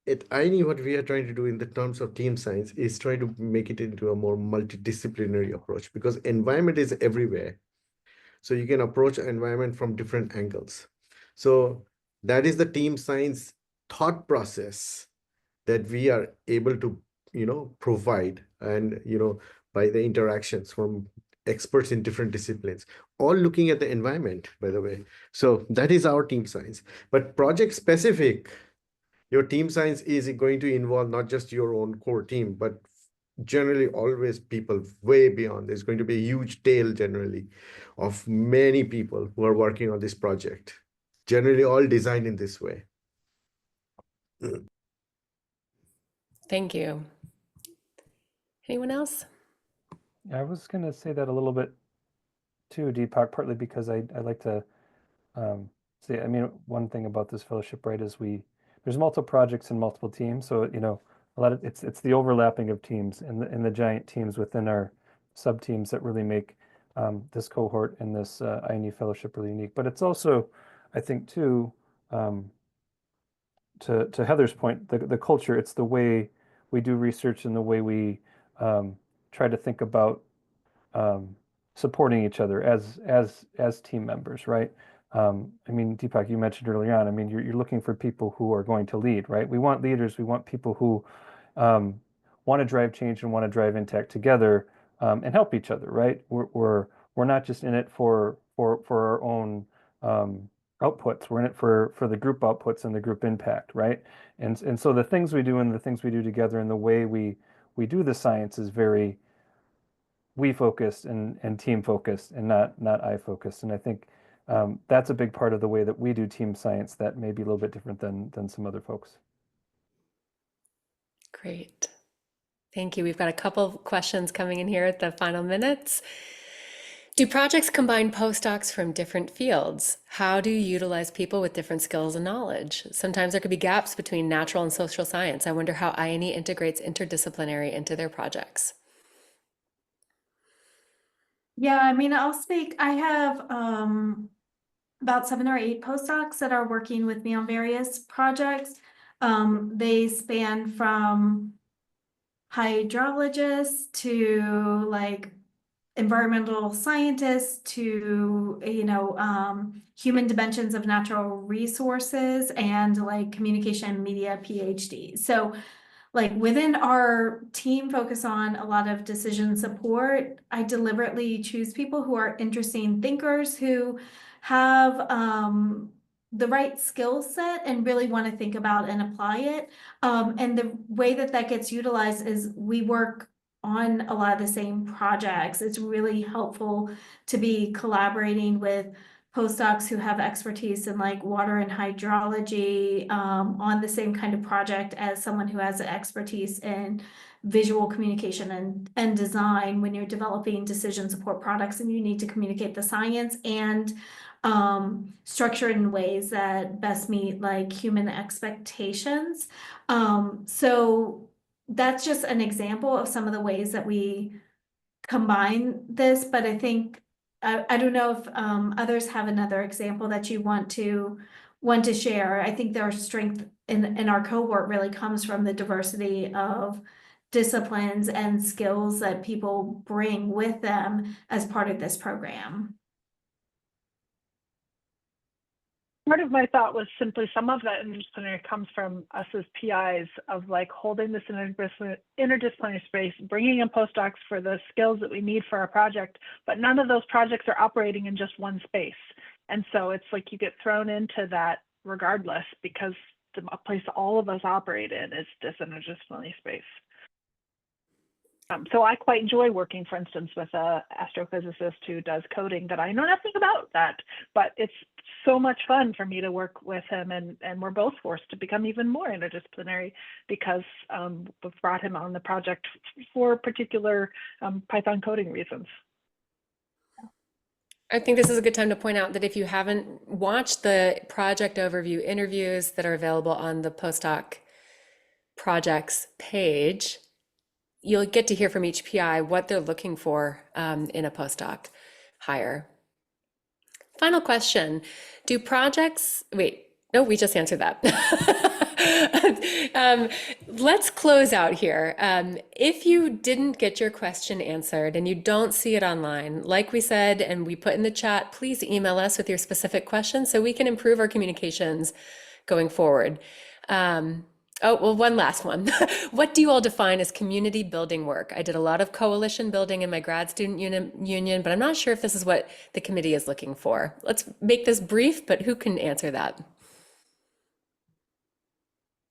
at IonE, what we are trying to do in the terms of team science is try to make it into a more multidisciplinary approach, because environment is everywhere. So you can approach environment from different angles. So that is the team science thought process that we are able to, provide, and, by the interactions from experts in different disciplines, all looking at the environment, by the way. So that is our team science. But project specific, your team science is going to involve not just your own core team, but generally always people way beyond. There's going to be a huge tail generally of many people who are working on this project, generally all designed in this way. Thank you. Anyone else? I was going to say that a little bit too, Deepak, partly because I like to say, I mean, one thing about this fellowship, right, is there's multiple projects and multiple teams. So, a lot of it's the overlapping of teams and the giant teams within our sub teams that really make this cohort and this IonE fellowship really unique. But it's also, I think, too, to Heather's point, the culture, it's the way we do research and the way we try to think about supporting each other as team members, right? I mean, Deepak, you mentioned earlier on, I mean, you're looking for people who are going to lead, right? We want leaders, we want people who want to drive change and want to drive impact together and help each other, right? We're not just in it for our own outputs. We're in it for the group outputs and the group impact, right? And so the things we do and the things we do together and the way we do the science is very we focused and team focused and not I focused. And I think that's a big part of the way that we do team science that may be a little bit different than some other folks. Great. Thank you. We've got a couple of questions coming in here at the final minutes. Do projects combine postdocs from different fields? How do you utilize people with different skills and knowledge? Sometimes there could be gaps between natural and social science. I wonder how IonE integrates interdisciplinary into their projects. Yeah, I mean, I'll speak. I have about 7 or 8 postdocs that are working with me on various projects. They span from hydrologists to like environmental scientists to, human dimensions of natural resources and like communication media PhDs. So like within our team focus on a lot of decision support, I deliberately choose people who are interesting thinkers who have the right skill set and really want to think about and apply it. And the way that gets utilized is we work on a lot of the same projects. It's really helpful to be collaborating with postdocs who have expertise in like water and hydrology on the same kind of project as someone who has expertise in visual communication and design when you're developing decision support products and you need to communicate the science and structure it in ways that best meet like human expectations. So that's just an example of some of the ways that we combine this, but I think I don't know if others have another example that you want to share. I think their strength in our cohort really comes from the diversity of disciplines and skills that people bring with them as part of this program. Part of my thought was simply some of that interdisciplinary comes from us as PIs of like holding this interdisciplinary space, bringing in postdocs for the skills that we need for our project, but none of those projects are operating in just one space. And so it's like you get thrown into that regardless because the place all of us operate in is this interdisciplinary space. So I quite enjoy working, for instance, with an astrophysicist who does coding that I know nothing about that, but it's so much fun for me to work with him, and we're both forced to become even more interdisciplinary because we've brought him on the project for particular Python coding reasons. I think this is a good time to point out that if you haven't watched the project overview interviews that are available on the postdoc projects page, you'll get to hear from each PI what they're looking for in a postdoc hire. Final question. Do projects, wait, no, we just answered that. Let's close out here. If you didn't get your question answered and you don't see it online, like we said, and we put in the chat, please email us with your specific questions so we can improve our communications going forward. Oh, well, one last one. What do you all define as community building work? I did a lot of coalition building in my grad student union, but I'm not sure if this is what the committee is looking for. Let's make this brief, but who can answer that?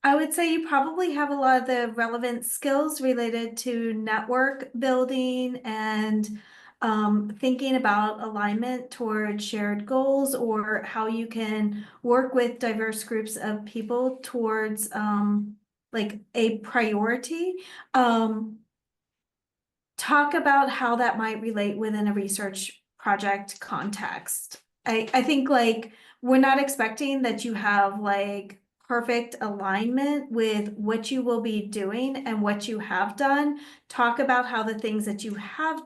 I would say you probably have a lot of the relevant skills related to network building and thinking about alignment toward shared goals or how you can work with diverse groups of people towards like a priority. Talk about how that might relate within a research project context. I think like we're not expecting that you have like perfect alignment with what you will be doing and what you have done. Talk about how the things that you have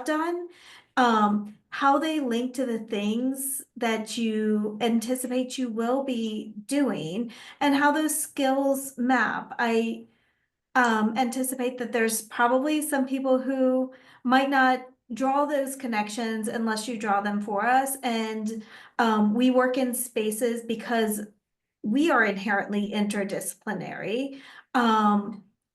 done, how they link to the things that you anticipate you will be doing and how those skills map. I anticipate that there's probably some people who might not draw those connections unless you draw them for us. And we work in spaces because we are inherently interdisciplinary.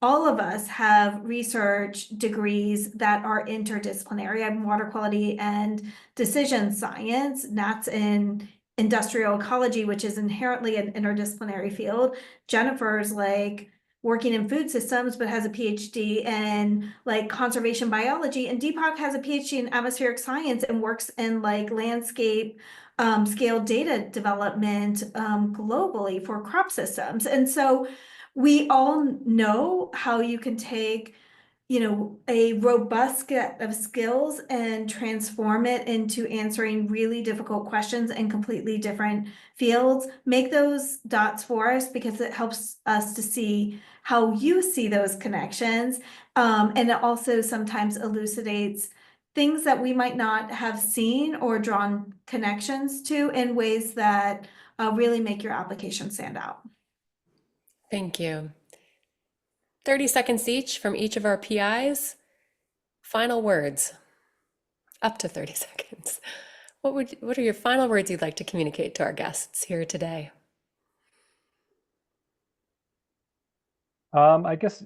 All of us have research degrees that are interdisciplinary. I'm water quality and decision science. Nat's in industrial ecology, which is inherently an interdisciplinary field. Jennifer's like working in food systems, but has a PhD in like conservation biology. And Deepak has a PhD in atmospheric science and works in like landscape scale data development globally for crop systems. And so we all know how you can take, you know, a robust set of skills and transform it into answering really difficult questions in completely different fields. Make those dots for us because it helps us to see how you see those connections. And it also sometimes elucidates things that we might not have seen or drawn connections to in ways that really make your application stand out. Thank you. 30 seconds each from each of our PIs. Final words. Up to 30 seconds. What are your final words you'd like to communicate to our guests here today? I guess,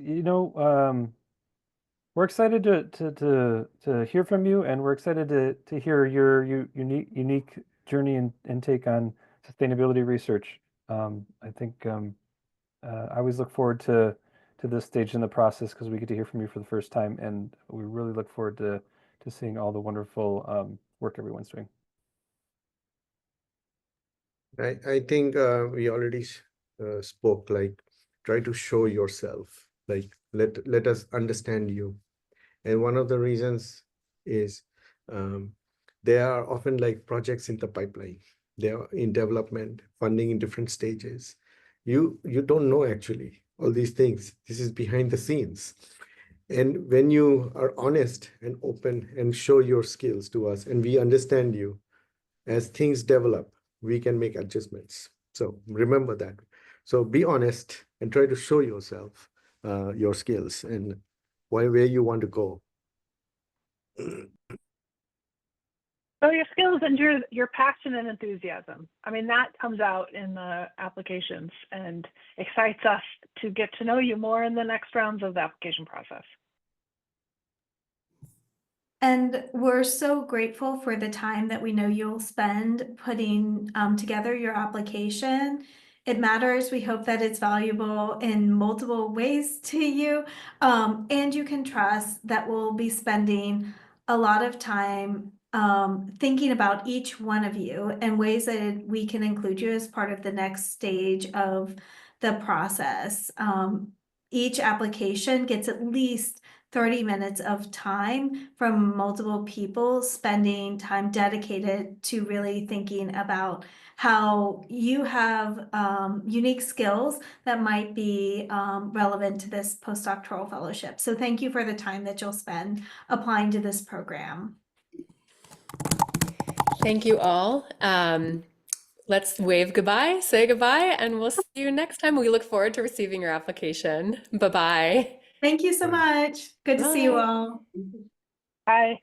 we're excited to hear from you, and we're excited to hear your unique journey and take on sustainability research. I think I always look forward to this stage in the process because we get to hear from you for the first time, and we really look forward to seeing all the wonderful work everyone's doing. I think we already spoke, like try to show yourself, like let us understand you. And one of the reasons is um, there are often like projects in the pipeline. They are in development, funding in different stages. You don't know actually all these things. This is behind the scenes. And when you are honest and open and show your skills to us, and we understand you, as things develop, we can make adjustments. So remember that. So be honest and try to show yourself your skills and where you want to go. So your skills and your passion and enthusiasm. I mean, that comes out in the applications and excites us to get to know you more in the next rounds of the application process. And we're so grateful for the time that we know you'll spend putting together your application. It matters. We hope that it's valuable in multiple ways to you. And you can trust that we'll be spending a lot of time thinking about each one of you and ways that we can include you as part of the next stage of the process. Each application gets at least 30 minutes of time from multiple people, spending time dedicated to really thinking about how you have unique skills that might be relevant to this postdoctoral fellowship. So thank you for the time that you'll spend applying to this program. Thank you all. Let's wave goodbye, say goodbye, and we'll see you next time. We look forward to receiving your application. Bye-bye. Thank you so much. Good to see you Bye. all. Bye.